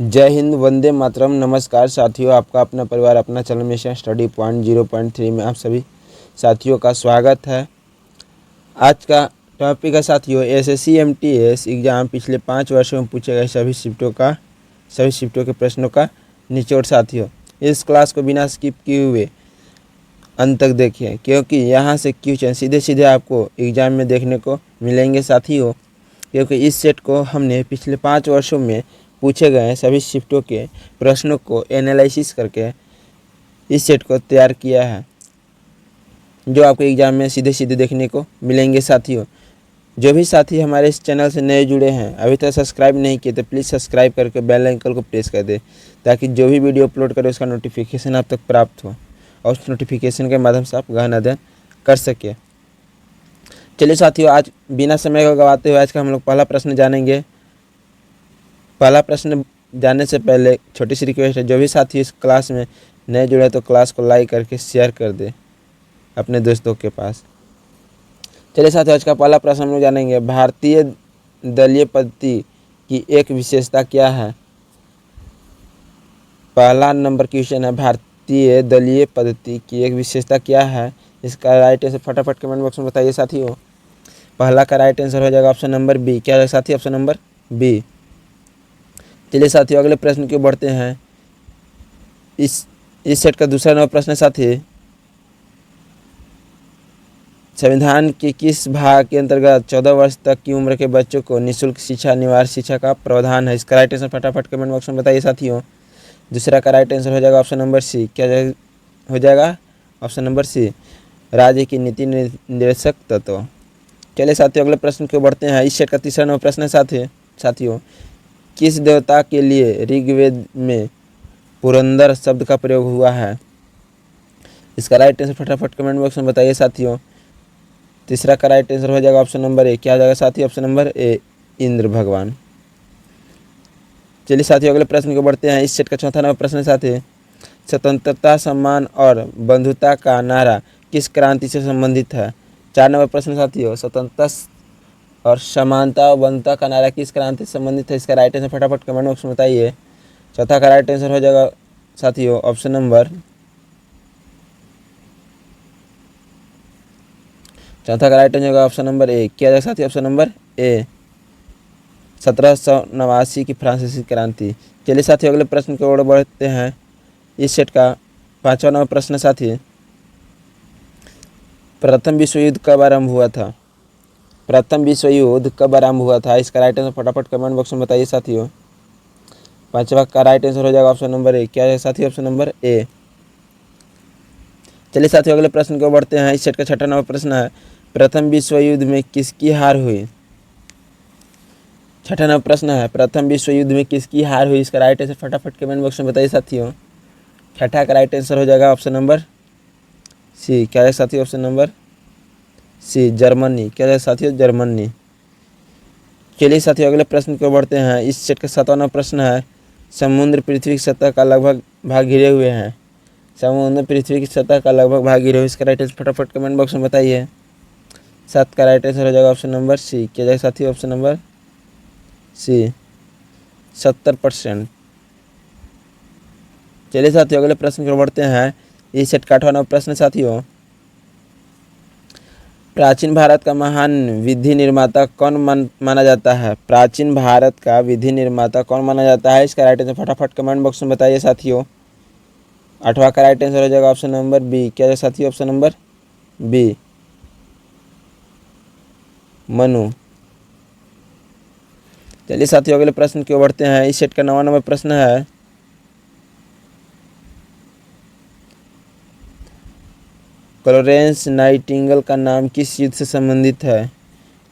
जय हिंद, वंदे मातरम। नमस्कार साथियों, आपका अपना परिवार अपना चैनल मिशन स्टडी पॉइंट 0.3 में आप सभी साथियों का स्वागत है। आज का टॉपिक है साथियों एसएससी एमटीएस एग्ज़ाम पिछले 5 वर्षों में पूछे गए सभी शिफ्टों के प्रश्नों का निचोड़। साथियों, इस क्लास को बिना स्किप किए हुए अंत तक देखिए, क्योंकि यहाँ से क्वेश्चन सीधे सीधे आपको एग्ज़ाम में देखने को मिलेंगे साथियों। क्योंकि इस सेट को हमने पिछले 5 वर्षों में पूछे गए सभी शिफ्टों के प्रश्नों को एनालिसिस करके इस सेट को तैयार किया है, जो आपको एग्ज़ाम में सीधे सीधे देखने को मिलेंगे साथियों। जो भी साथी हमारे इस चैनल से नए जुड़े हैं, अभी तक सब्सक्राइब नहीं किए तो प्लीज़ सब्सक्राइब करके बेल आइकन को प्रेस कर दे, ताकि जो भी वीडियो अपलोड करें उसका नोटिफिकेशन आप तक प्राप्त हो और उस नोटिफिकेशन के माध्यम से आप गहन अध्ययन कर सके। चलिए साथियों, आज बिना समय को गवाते हुए आज का हम लोग पहला प्रश्न जानेंगे। पहला प्रश्न जानने से पहले छोटी सी रिक्वेस्ट है, जो भी साथी इस क्लास में नए जुड़े तो क्लास को लाइक करके शेयर कर दे अपने दोस्तों के पास। चलिए साथियों, आज का पहला प्रश्न हम लोग जानेंगे, भारतीय दलीय पद्धति की एक विशेषता क्या है। पहला नंबर क्वेश्चन है, भारतीय दलीय पद्धति की एक विशेषता क्या है। इसका राइट आंसर फटाफट कमेंट बॉक्स में बताइए साथियों। पहला का राइट आंसर हो जाएगा ऑप्शन नंबर बी। क्या है साथी? Option number B. चलिए साथियों, अगले प्रश्न की ओर बढ़ते हैं। इस सेट का दूसरा नंबर प्रश्न साथी, संविधान के किस भाग के अंतर्गत 14 वर्ष तक की उम्र के बच्चों को निःशुल्क शिक्षा अनिवार्य शिक्षा का प्रावधान है। इसका राइट आंसर फटाफट कमेंट बॉक्स में बताइए साथियों। दूसरा का राइट आंसर हो जाएगा ऑप्शन नंबर सी। क्या हो जाएगा? ऑप्शन नंबर सी, राज्य की नीति निर्देशक तत्व। चलिए साथियों, अगले प्रश्न की ओर बढ़ते हैं। इस सेट का तीसरा नंबर प्रश्न साथियों, किस देवता के लिए ऋग्वेद में पुरंदर शब्द का प्रयोग हुआ है। इसका राइट आंसर फटाफट कमेंट बॉक्स में बताइए साथियों। तीसरा का राइट आंसर हो जाएगा ऑप्शन नंबर ए। क्या हो जाएगा साथियों? ऑप्शन नंबर ए, इंद्र भगवान। चलिए साथियों, अगले प्रश्न को बढ़ते हैं। इस सेट का चौथा नंबर प्रश्न साथी, स्वतंत्रता, सम्मान और बंधुता का नारा किस क्रांति से संबंधित है। 4 नंबर प्रश्न साथियों, स्वतंत्रता और समानता और बंधुता का नारा किस क्रांति से संबंधित है। इसका राइट आंसर फटाफट कमेंट बॉक्स में बताइए। चौथा का राइट आंसर हो जाएगा साथियों ऑप्शन नंबर चौथा का राइट आंसर होगा ऑप्शन नंबर ए। क्या जाएगा साथियों? ऑप्शन नंबर ए, 1789 की फ्रांसीसी क्रांति। चलिए साथियों, अगले प्रश्न की ओर बढ़ते हैं। इस सेट का 5वां नंबर प्रश्न साथी, प्रथम विश्व युद्ध कब आरंभ हुआ था। प्रथम विश्व युद्ध कब आरंभ हुआ था। इसका राइट आंसर फटाफट कमेंट बॉक्स में बताइए साथियों। 5वां का राइट आंसर हो जाएगा ऑप्शन नंबर ए। क्या है साथियों? Option number A. चलिए साथियों, अगले प्रश्न को बढ़ते हैं। इस सेट का 6वां नंबर प्रश्न है, प्रथम विश्व युद्ध में किसकी हार हुई। 6वां नंबर प्रश्न है, प्रथम विश्व युद्ध में किसकी हार हुई। इसका राइट आंसर फटाफट कमेंट बॉक्स में बताइए साथियों। 6वां का राइट आंसर हो जाएगा ऑप्शन नंबर सी। क्या है साथियों? Option number C, Germany. क्या है साथियों? जर्मनी। चलिए साथियों, अगले प्रश्न को बढ़ते हैं। इस सेट का 7वां नंबर प्रश्न है, समुद्र पृथ्वी की सतह का लगभग भाग घिरे हुए हैं। समुद्र पृथ्वी की सतह का लगभग भाग घिरे हुए। इसका राइट आंसर फटाफट कमेंट बॉक्स में बताइए। 7 का राइट आंसर हो जाएगा ऑप्शन नंबर सी। क्या जाएगा साथियों? Option number C, 70%। चलिए साथियों, अगले प्रश्न की ओर बढ़ते हैं। इस सेट का 8वां नंबर प्रश्न साथियों, प्राचीन भारत का महान विधि निर्माता कौन माना जाता है। प्राचीन भारत का विधि निर्माता कौन माना जाता है। इसका राइट आंसर फटाफट कमेंट बॉक्स में बताइए साथियों। 8वां का राइट आंसर हो जाएगा ऑप्शन नंबर बी। क्या है साथियों? Option number B, Manu. चलिए साथियों, अगले प्रश्न की ओर बढ़ते हैं। इस सेट का 9वां नंबर प्रश्न है, फ्लोरेंस नाइटिंगेल का नाम किस युद्ध से संबंधित है।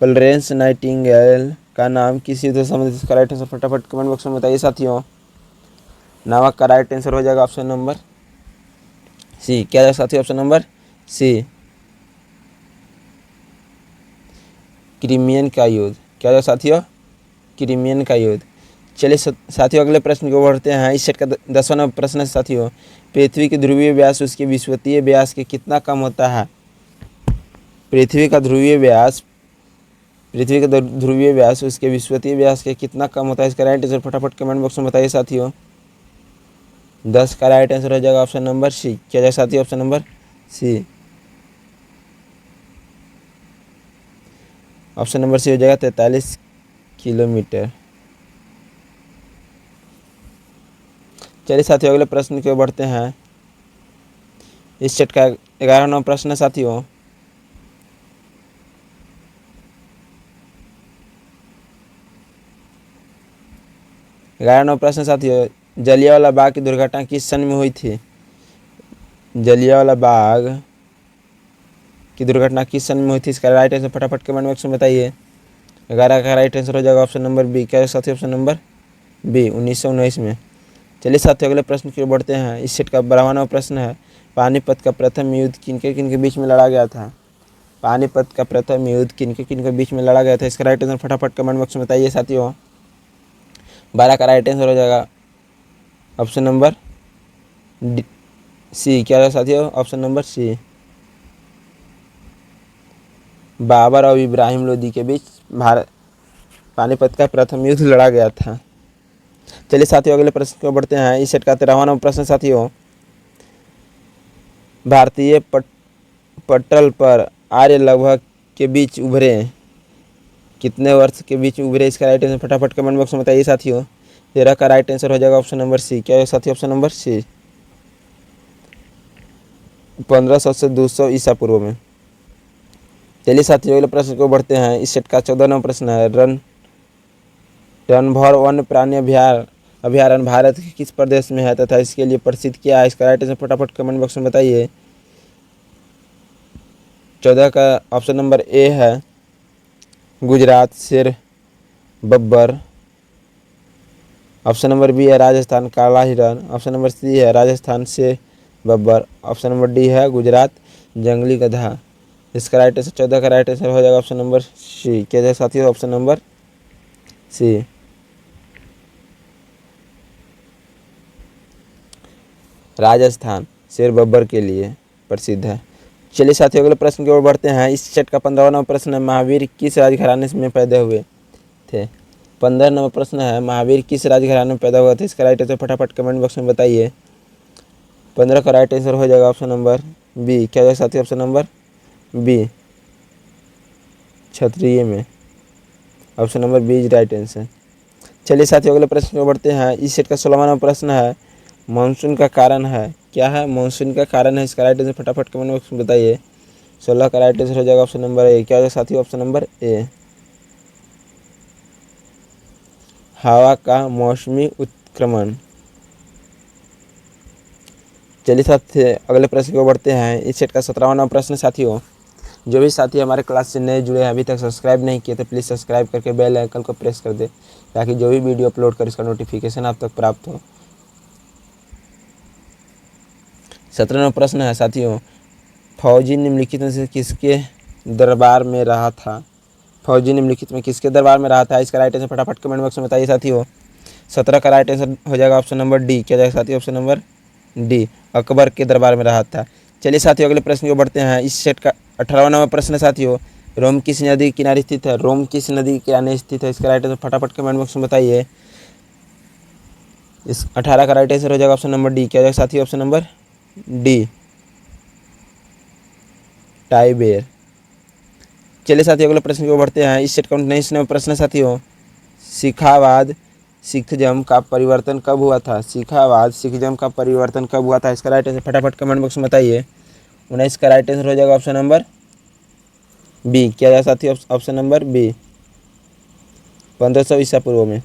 फ्लोरेंस नाइटिंगेल का नाम किस युद्ध से संबंधित है। इसका राइट आंसर फटाफट कमेंट बॉक्स में बताइए साथियों। 9वां का राइट आंसर हो जाएगा ऑप्शन नंबर सी। क्या है साथियों? ऑप्शन नंबर सी, क्रीमियन का युद्ध। क्या है साथियों? क्रीमियन का युद्ध। चलिए साथियों, अगले प्रश्न को बढ़ते हैं। इस सेट का 10वां नंबर प्रश्न है साथियों, पृथ्वी की ध्रुवीय व्यास उसके विषुवतीय व्यास के कितना कम होता है। पृथ्वी का ध्रुवीय व्यास पृथ्वी का ध्रुवीय व्यास उसके विषुवतीय व्यास के कितना कम होता है? इसका राइट आंसर फटाफट कमेंट बॉक्स में बताइए साथियों। 10 का राइट आंसर हो जाएगा ऑप्शन नंबर सी। क्या जाएगा साथियों? Option number C. Option number C हो जाएगा 43 किलोमीटर। चलिए साथियों अगले प्रश्न की ओर बढ़ते हैं। इस सेट का 11वां प्रश्न है साथियों। प्रश्न साथियों, जलियांवाला बाग की दुर्घटना किस सन में हुई थी? जलियांवाला बाग की दुर्घटना किस सन में हुई थी? इसका राइट आंसर फटाफट कमेंट बॉक्स में बताइए। 11 का राइट आंसर हो जाएगा ऑप्शन नंबर बी। क्या है साथियों? ऑप्शन नंबर बी 1919 में। चलिए साथियों अगले प्रश्न की ओर बढ़ते हैं। इस सेट का 12वां प्रश्न है, पानीपत का प्रथम युद्ध किनके बीच में लड़ा गया था? पानीपत का प्रथम युद्ध किनके बीच में लड़ा गया था? इसका राइट आंसर फटाफट कमेंट बॉक्स में बताइए साथियों। 12 का राइट आंसर हो जाएगा ऑप्शन नंबर सी। क्या है साथियों? Option number C. बाबर और इब्राहिम लोदी के बीच पानीपत का प्रथम युद्ध लड़ा गया था। चलिए साथियों अगले प्रश्न को बढ़ते हैं। इस सेट का 13वां प्रश्न साथियों, भारतीय पटल पर आर्य लगभग के बीच उभरे कितने वर्ष के बीच उभरे? इसका राइट आंसर फटाफट कमेंट बॉक्स में बताइए साथियों। 13 का राइट आंसर हो जाएगा ऑप्शन नंबर सी। क्या है साथियों? ऑप्शन नंबर सी। 1500 से 200 ईसा पूर्व में। चलिए साथियों अगले प्रश्न को बढ़ते हैं। इस सेट का 14वां प्रश्न है, रणभौर वन्य प्राणी अभ्यारण्य भारत के किस प्रदेश में है तथा इसके लिए प्रसिद्ध क्या है? इसका राइट आंसर फटाफट कमेंट बॉक्स में बताइए। 14 का ऑप्शन नंबर ए है गुजरात शेर बब्बर। ऑप्शन नंबर बी है राजस्थान काला हिरण। ऑप्शन नंबर सी है राजस्थान शेर बब्बर। ऑप्शन नंबर डी है गुजरात जंगली गधा। इसका राइट आंसर 14 का राइट आंसर हो जाएगा ऑप्शन नंबर सी। क्या जाएगा साथियों? ऑप्शन नंबर सी। राजस्थान शेर बब्बर के लिए प्रसिद्ध है। चलिए साथियों अगले प्रश्न की ओर बढ़ते हैं। इस सेट का 15वां प्रश्न है, महावीर किस राजघराने में पैदा हुए थे? 15 नंबर प्रश्न है, महावीर किस राजघराने में पैदा हुआ था? इसका राइट आंसर फटाफट कमेंट बॉक्स में बताइए। 15 का राइट आंसर हो जाएगा ऑप्शन नंबर बी। क्या जाएगा साथियों? ऑप्शन नंबर बी क्षत्रिय में। Option number B is right answer. चलिए साथियों अगले प्रश्न को बढ़ते हैं। इस सेट का 16वां प्रश्न है, मानसून का कारण है क्या है? मानसून का कारण है। इसका राइट आंसर फटाफट कमेंट बॉक्स में बताइए। 16 का राइट आंसर हो जाएगा ऑप्शन नंबर ए। क्या होगा साथियों? ऑप्शन नंबर ए हवा का मौसमी उत्क्रमण। चलिए साथियों अगले प्रश्न को बढ़ते हैं। इस सेट का 17वां प्रश्न साथियों, जो भी साथी हमारे क्लास से नए जुड़े हैं अभी तक सब्सक्राइब नहीं किए तो प्लीज़ सब्सक्राइब करके बेल आइकन को प्रेस कर दे ताकि जो भी वीडियो अपलोड कर इसका नोटिफिकेशन आप तक प्राप्त हो। 17वां प्रश्न है साथियों, फौजी निम्नलिखित में से किसके दरबार में रहा था? फौजी निम्नलिखित में किसके दरबार में रहा था? इसका राइट आंसर फटाफट कमेंट बॉक्स में बताइए साथियों। 17 का राइट आंसर हो जाएगा ऑप्शन नंबर डी। क्या जाएगा साथियों? ऑप्शन नंबर डी अकबर के दरबार में रहा था। चलिए साथियों अगले प्रश्न को बढ़ते हैं। इस सेट का 18वां प्रश्न है साथियों, रोम किस नदी के किनारे स्थित है? रोम किस नदी के किनारे स्थित है? इसका राइट आंसर फटाफट कमेंट बॉक्स में बताइए। इस 18 का राइट आंसर हो जाएगा ऑप्शन नंबर डी। क्या जाएगा साथियों? Option number D Tiber. चलिए साथियों अगले प्रश्न को बढ़ते हैं। इस सेट का 19वां प्रश्न है साथियों, सिखावाद सिखिज्म का परिवर्तन कब हुआ था? सिखावाद सिखिज्म का परिवर्तन कब हुआ था? इसका राइट आंसर फटाफट कमेंट बॉक्स में बताइए। 19 का राइट आंसर हो जाएगा ऑप्शन नंबर बी। क्या जाएगा साथियों? ऑप्शन नंबर बी 1500 ईसा पूर्व में।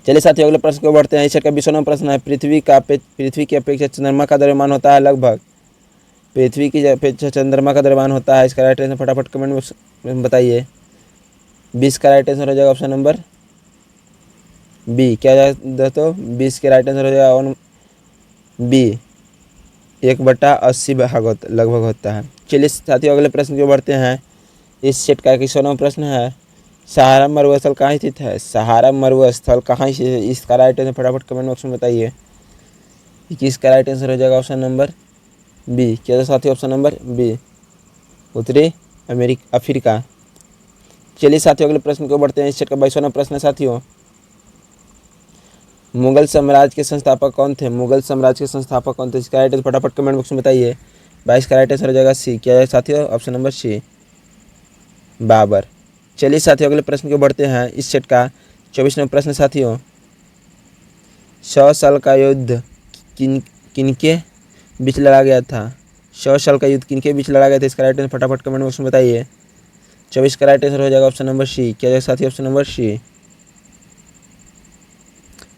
चलिए साथियों अगले प्रश्न को बढ़ते हैं। इस सेट का 20वां प्रश्न है, पृथ्वी की अपेक्षा चंद्रमा का द्रव्यमान होता है लगभग? पृथ्वी की अपेक्षा चंद्रमा का द्रव्यमान होता है। इसका राइट आंसर फटाफट कमेंट बॉक्स में बताइए। 20 का राइट आंसर हो जाएगा ऑप्शन नंबर बी। क्या जाएगा दोस्तों? 20 के राइट आंसर हो जाएगा बी 1/80 भाग लगभग होता है। चलिए साथियों अगले प्रश्न की बढ़ते हैं। इस सेट का 21वां प्रश्न है, सहारा मरुस्थल कहाँ स्थित है? सहारा मरुस्थल कहाँ स्थित है? इसका राइट आंसर फटाफट कमेंट बॉक्स में बताइए। 21 का राइट आंसर हो जाएगा ऑप्शन नंबर बी। क्या साथियों? ऑप्शन नंबर बी उत्तरी अफ्रीका। चलिए साथियों अगले प्रश्न को बढ़ते हैं। इस सेट का 22वां प्रश्न है साथियों, मुगल साम्राज्य के संस्थापक कौन थे? मुगल साम्राज्य के संस्थापक कौन थे? इसका राइट आंसर फटाफट कमेंट बॉक्स में बताइए। 22 का राइट आंसर हो जाएगा सी। क्या है साथियों? Option number C, Babur. चलिए साथियों अगले प्रश्न को बढ़ते हैं। इस सेट का 24वां प्रश्न साथियों, 100 साल का युद्ध किनके बीच लड़ा गया था? 100 साल का युद्ध किनके बीच लड़ा गया था? इसका राइट आंसर फटाफट कमेंट बॉक्स में बताइए। 24 का राइट आंसर हो जाएगा ऑप्शन नंबर सी। क्या है साथियों? ऑप्शन नंबर सी,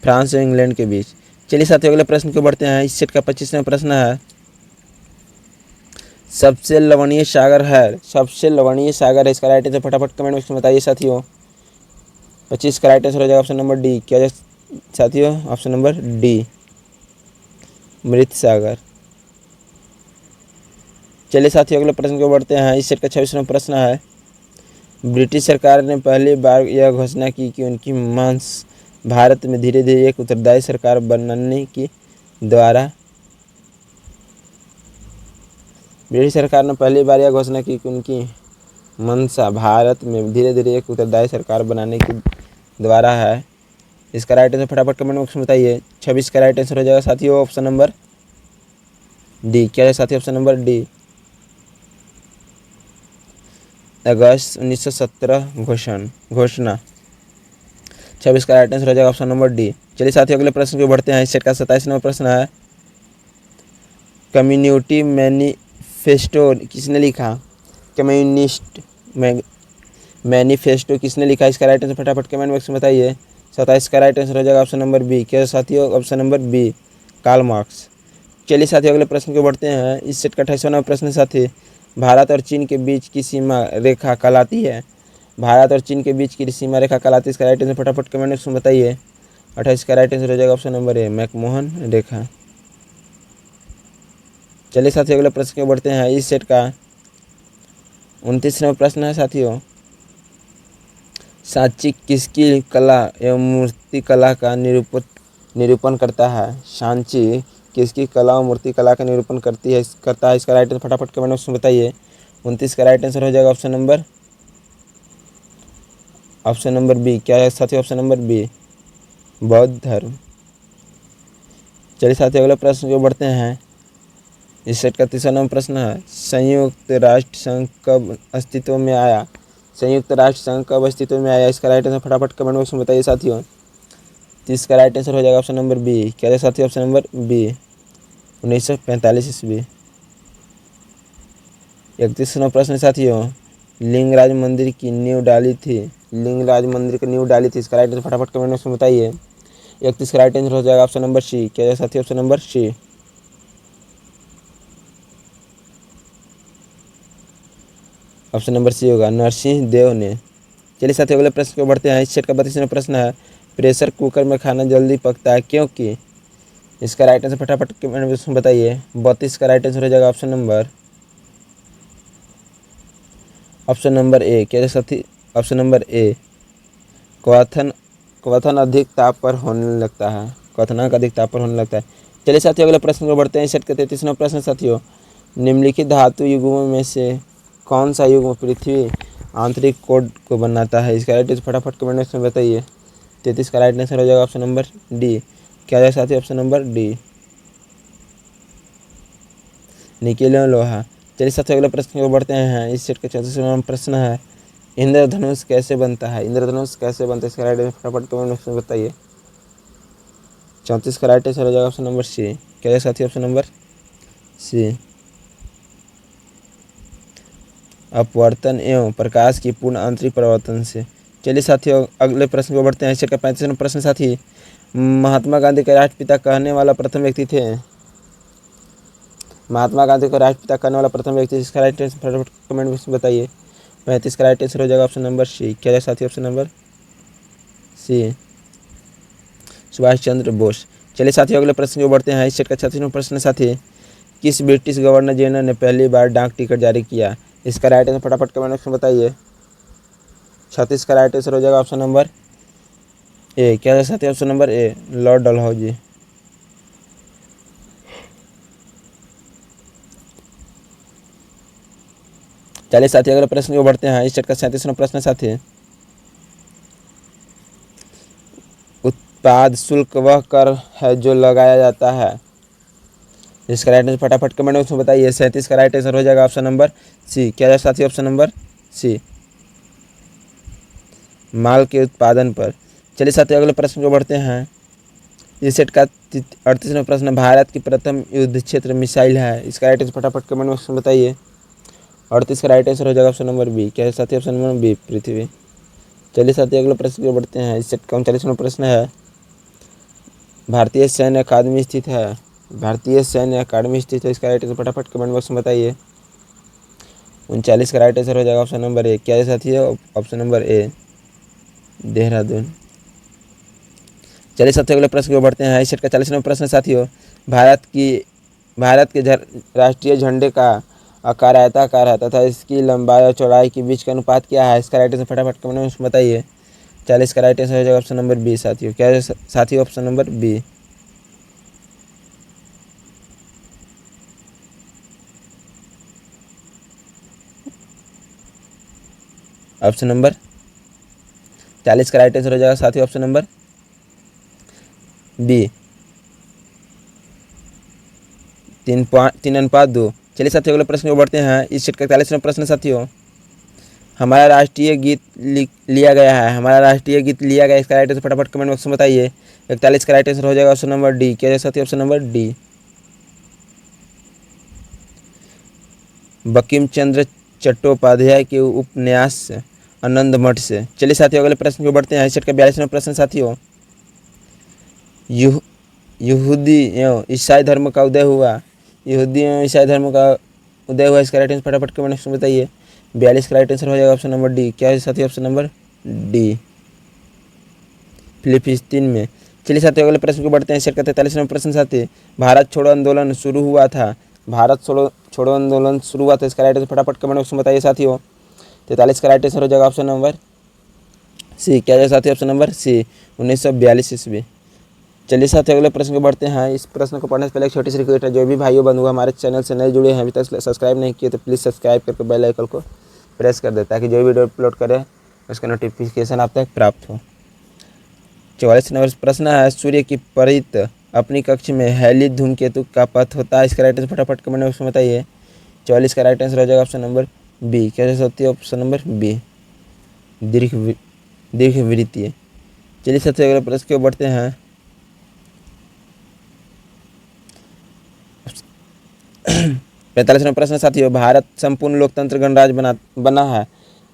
फ्रांस और इंग्लैंड के बीच। चलिए साथियों अगले प्रश्न को बढ़ते हैं। इस सेट का 25वां प्रश्न है, सबसे लवणीय सागर है? सबसे लवणीय सागर है, इसका राइट आंसर फटाफट कमेंट बॉक्स में बताइए साथियों। 25 का राइट आंसर हो जाएगा ऑप्शन नंबर डी। क्या है साथियों? ऑप्शन नंबर डी, मृत सागर। चलिए साथियों अगले प्रश्न को बढ़ते हैं। इस सेट का 26वां प्रश्न है, ब्रिटिश सरकार ने पहली बार यह घोषणा की कि उनकी मांस भारत में धीरे धीरे एक उत्तरदायी सरकार बनाने की द्वारा। ब्रिटिश सरकार ने पहली बार यह घोषणा की कि उनकी मंशा भारत में धीरे धीरे एक उत्तरदायी सरकार बनाने की द्वारा है। इसका राइट आंसर फटाफट कमेंट बॉक्स में बताइए। 26 का राइट आंसर हो जाएगा साथियों ऑप्शन नंबर डी। क्या है साथियों? ऑप्शन नंबर डी, अगस्त 1917 घोषणा। 26 का राइट आंसर हो जाएगा ऑप्शन नंबर डी। चलिए साथियों अगले प्रश्न को बढ़ते हैं। इस सेट का 27वां प्रश्न है, कम्युनिटी मैनिफेस्टो किसने लिखा? कम्युनिस्ट मैनिफेस्टो किसने लिखा? इसका राइट आंसर फटाफट कमेंट बॉक्स में बताइए। 27 का राइट आंसर हो जाएगा ऑप्शन नंबर बी। क्या साथियों? Option number B, Karl Marx. चलिए साथियों अगले प्रश्न को बढ़ते हैं। इस सेट का 28वां प्रश्न साथी, भारत और चीन के बीच की सीमा रेखा कहलाती है? भारत और चीन के बीच की सीमा रेखा कहलाती है। इसका राइट आंसर फटाफट कमेंट बॉक्स में बताइए। 28 का राइट आंसर हो जाएगा ऑप्शन नंबर ए, मैकमोहन रेखा। चलिए साथियों अगले प्रश्न को बढ़ते हैं। इस सेट का 29वां प्रश्न है साथियों, सांची किसकी कला एवं मूर्ति कला का निरूपण करता है? सांची किसकी कला और मूर्ति कला का निरूपण करता है? इसका राइट आंसर फटाफट कमेंट बॉक्स में बताइए। 29 का राइट आंसर हो जाएगा ऑप्शन नंबर बी। क्या है साथियों? ऑप्शन नंबर बी, बौद्ध धर्म। चलिए साथियों अगले प्रश्न को बढ़ते हैं। इस सेट का 30वां प्रश्न है, संयुक्त राष्ट्र संघ कब अस्तित्व में आया? संयुक्त राष्ट्र संघ कब अस्तित्व में आया? इसका राइट आंसर फटाफट कमेंट बॉक्स में बताइए साथियों। 30 का राइट आंसर हो जाएगा ऑप्शन नंबर बी। क्या है साथियों? ऑप्शन नंबर बी, 1945 ईस्वी। 31वां प्रश्न साथियों, लिंगराज मंदिर की नींव डाली थी? लिंगराज मंदिर की नींव डाली थी, इसका राइट आंसर फटाफट कमेंट बॉक्स में बताइए। 31 का राइट आंसर हो जाएगा ऑप्शन नंबर सी। क्या है साथियों? Option number C, option number C होगा, नरसिंह देव ने। चलिए साथियों अगले प्रश्न को बढ़ते हैं। इस सेट का 32वां प्रश्न है, प्रेशर कुकर में खाना जल्दी पकता है क्योंकि? इसका राइट आंसर फटाफट कमेंट बॉक्स में बताइए। 32 का राइट आंसर हो जाएगा ऑप्शन नंबर ए। क्या साथी? ऑप्शन नंबर ए, क्वथन अधिक ताप पर होने लगता है। क्वथनांक अधिक ताप पर होने लगता है। चलिए साथियों अगले प्रश्न को बढ़ते हैं। इस सेट का 33वां प्रश्न साथियों, निम्नलिखित धातु युग्मों में से कौन सा युग्म पृथ्वी आंतरिक कोड को बनाता है? इसका राइट आंसर फटाफट कमेंट बॉक्स में बताइए। 33 का राइट आंसर हो जाएगा ऑप्शन नंबर डी। क्या है साथियों? ऑप्शन नंबर डी, निकेल और लोहा। चलिए साथियों अगले प्रश्न को बढ़ते हैं। इस सेट का 34वां प्रश्न है, इंद्रधनुष कैसे बनता है? इंद्रधनुष कैसे बनता है? इसका राइट आंसर फटाफट कमेंट बॉक्स में बताइए। 34 का राइट आंसर हो जाएगा ऑप्शन नंबर सी। क्या है साथियों? ऑप्शन नंबर सी, अपवर्तन एवं प्रकाश की पूर्ण आंतरिक परिवर्तन से। चलिए साथियों अगले प्रश्न को बढ़ते हैं। इस सेट का 35वां प्रश्न साथी, महात्मा गांधी के राष्ट्रपिता कहने वाला प्रथम व्यक्ति थे? महात्मा गांधी को राष्ट्रपिता कहने वाला प्रथम व्यक्ति, इसका राइट आंसर फटाफट कमेंट बॉक्स में बताइए। 35 का राइट आंसर हो जाएगा ऑप्शन नंबर सी। क्या है साथी? ऑप्शन नंबर सी, सुभाष चंद्र बोस। चलिए साथियों अगले प्रश्न को बढ़ते हैं। इस सेट का 36वां प्रश्न साथी, किस ब्रिटिश गवर्नर जनरल ने पहली बार डाक टिकट जारी किया? इसका राइट आंसर फटाफट कमेंट बॉक्स में बताइए। 36 का राइट आंसर हो जाएगा ऑप्शन नंबर ए। क्या है साथी? Option number A, Lord Dalhousie. चलिए साथी अगले प्रश्न को बढ़ते हैं। इस सेट का 37वां प्रश्न साथी, उत्पाद शुल्क वह कर है जो लगाया जाता है। इसका राइट आंसर फटाफट कमेंट बॉक्स में बताइए। 37 का राइट आंसर हो जाएगा ऑप्शन नंबर सी। क्या है साथी? ऑप्शन नंबर सी, माल के उत्पादन पर। चलिए साथी अगले प्रश्न को बढ़ते हैं। इस सेट का 38वां प्रश्न, भारत की प्रथम युद्ध क्षेत्र मिसाइल है। इसका राइट आंसर फटाफट कमेंट बॉक्स में बताइए। 38 का राइट आंसर हो जाएगा ऑप्शन नंबर बी। क्या है साथी? ऑप्शन नंबर बी, पृथ्वी। चलिए साथी अगले प्रश्न को बढ़ते हैं। इस सेट का 39वां प्रश्न है, भारतीय सैन्य अकादमी स्थित है। भारतीय सैन्य अकादमी स्थित है। इसका राइट आंसर फटाफट कमेंट बॉक्स में बताइए। 39 का राइट आंसर हो जाएगा ऑप्शन नंबर ए। क्या है साथी? Option number A, Dehradun. चलिए सबसे अगले प्रश्न को बढ़ते हैं। इस सेट का 40वां प्रश्न साथियों, भारत के राष्ट्रीय झंडे का आकार आयताकार है तथा इसकी लंबाई और चौड़ाई के बीच का अनुपात क्या है। इसका राइट आंसर फटाफट कमेंट में बताइए। 40 का राइट आंसर हो जाएगा ऑप्शन नंबर बी साथियों। क्या है साथियों? Option number B. Option number 40 का राइट आंसर हो जाएगा साथियों ऑप्शन नंबर बी, 3:2। चलिए साथियों अगले प्रश्न को बढ़ते हैं। इस सेट का 41वां प्रश्न साथियों, हमारा राष्ट्रीय गीत लिया गया है। हमारा राष्ट्रीय गीत लिया गया, इसका राइट आंसर फटाफट कमेंट बॉक्स में बताइए। 41 का राइट आंसर हो जाएगा ऑप्शन नंबर डी। क्या है साथियों? Option number D, Bankim Chandra Chattopadhyay के उपन्यास आनंद मठ से। चलिए साथियों अगले प्रश्न को बढ़ते हैं। इस सेट का 42वां प्रश्न साथियों, यहूदी एवं ईसाई धर्म का उदय हुआ। यहूदी एवं ईसाई धर्म का उदय हुआ, इसका राइट आंसर फटाफट कमेंट में बताइए। 42 का राइट आंसर हो जाएगा ऑप्शन नंबर डी। क्या है साथियों? ऑप्शन नंबर डी, फिलिस्तीन में। चलिए साथियों अगले प्रश्न को बढ़ते हैं। सेट का 43वां प्रश्न साथी, भारत छोड़ो आंदोलन शुरू हुआ था। भारत छोड़ो आंदोलन शुरू हुआ था, इसका राइट आंसर फटाफट कमेंट बॉक्स में बताइए साथियों। 43 का राइट आंसर हो जाएगा ऑप्शन नंबर सी। क्या है साथियों? ऑप्शन नंबर सी, 1942 ईस्वी। चलिए साथियों अगले प्रश्न को बढ़ते हैं। इस प्रश्न को पढ़ने से पहले एक छोटी सी रिक्वेस्ट है, जो भी भाइयों बंधु हमारे चैनल से नए जुड़े हैं, अभी तक सब्सक्राइब नहीं किए तो प्लीज़ सब्सक्राइब करके बेल आइकन को प्रेस कर दे, ताकि जो वीडियो अपलोड करें उसका नोटिफिकेशन आप तक प्राप्त हो। 44 नंबर प्रश्न है, सूर्य की परित अपनी कक्ष में हैली धूमकेतु का पथ होता है। इसका राइट आंसर फटाफट कमेंट बॉक्स में बताइए। 44 का राइट आंसर हो जाएगा ऑप्शन नंबर बी। कैसे होती है? ऑप्शन नंबर बी, दीर्घवृत्तीय। चलिए सबसे अगले प्रश्न को बढ़ते हैं। 45वां प्रश्न साथियों, भारत संपूर्ण लोकतंत्र गणराज्य बना है।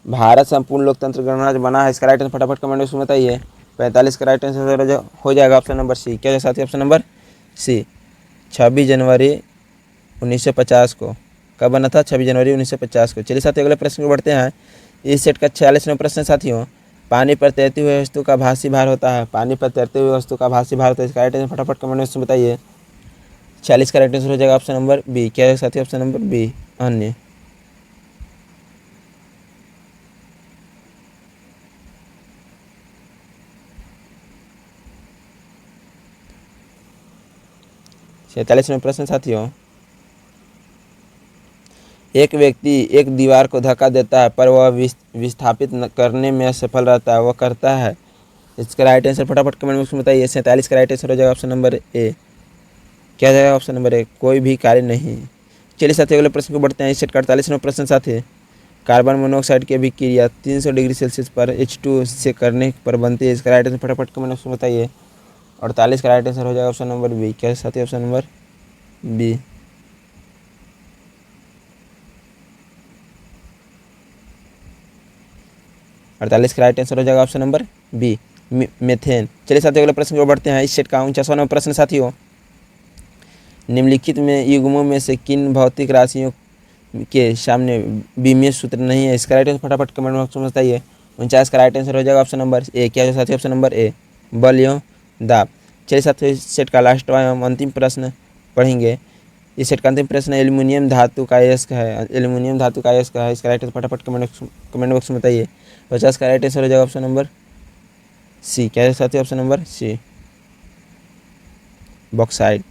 भारत संपूर्ण लोकतंत्र गणराज्य बना है, इसका राइट आंसर फटाफट कमेंट में बताइए। 45 का राइट आंसर हो जाएगा ऑप्शन नंबर सी। क्या है साथी? ऑप्शन नंबर सी, 26 जनवरी 1950 को। कब बना था? 26 जनवरी 1950 को। चलिए साथियों अगले प्रश्न को बढ़ते हैं। इस सेट का 46वां प्रश्न साथियों, पानी पर तैरती हुई वस्तु का भासी भार होता है। पानी पर तैरती हुई वस्तु का भासी भार होता है, इसका राइट आंसर फटाफट कमेंट में बताइए। 46 का राइट आंसर हो जाएगा ऑप्शन नंबर बी। क्या है साथी? ऑप्शन नंबर बी, अन्य। 47वां प्रश्न साथियों, एक व्यक्ति एक दीवार को धक्का देता है पर वह विस्थापित करने में असफल रहता है, वह करता है। इसका राइट आंसर फटाफट कमेंट बॉक्स में बताइए। 47 का राइट आंसर हो जाएगा ऑप्शन नंबर ए। क्या जाएगा? ऑप्शन नंबर ए, कोई भी कार्य नहीं। चलिए साथियों अगले प्रश्न को बढ़ते हैं। इस सेट का 48वां प्रश्न साथी, कार्बन मोनोऑक्साइड की अभिक्रिया 300 डिग्री सेल्सियस पर H2 से करने पर बनती है। इसका राइट आंसर फटाफट कमेंट बॉक्स में बताइए। 48 का राइट आंसर हो जाएगा ऑप्शन नंबर बी। क्या साथी? ऑप्शन नंबर बी, 48 का राइट आंसर हो जाएगा ऑप्शन नंबर बी, मेथेन। चलिए साथियों अगले प्रश्न को बढ़ते हैं। इस सेट का 49वां प्रश्न साथियों, निम्नलिखित में युग्मों में से किन भौतिक राशियों के सामने विमीय सूत्र नहीं है। इसका राइट आंसर फटाफट कमेंट बॉक्स में बताइए। 49 का राइट आंसर हो जाएगा ऑप्शन नंबर ए। क्या है साथियों? ऑप्शन नंबर ए, बल एवं दाब। चलिए साथियों इस सेट का लास्ट एवं अंतिम प्रश्न पढ़ेंगे। इस सेट का अंतिम प्रश्न एल्यूमिनियम धातु का अयस्क है। एल्यूमिनियम धातु का अयस्क है, इसका राइट आंसर फटाफट कमेंट बॉक्स में बताइए। 50 का राइट आंसर हो जाएगा ऑप्शन नंबर सी। क्या है साथियों? Option number C, bauxite.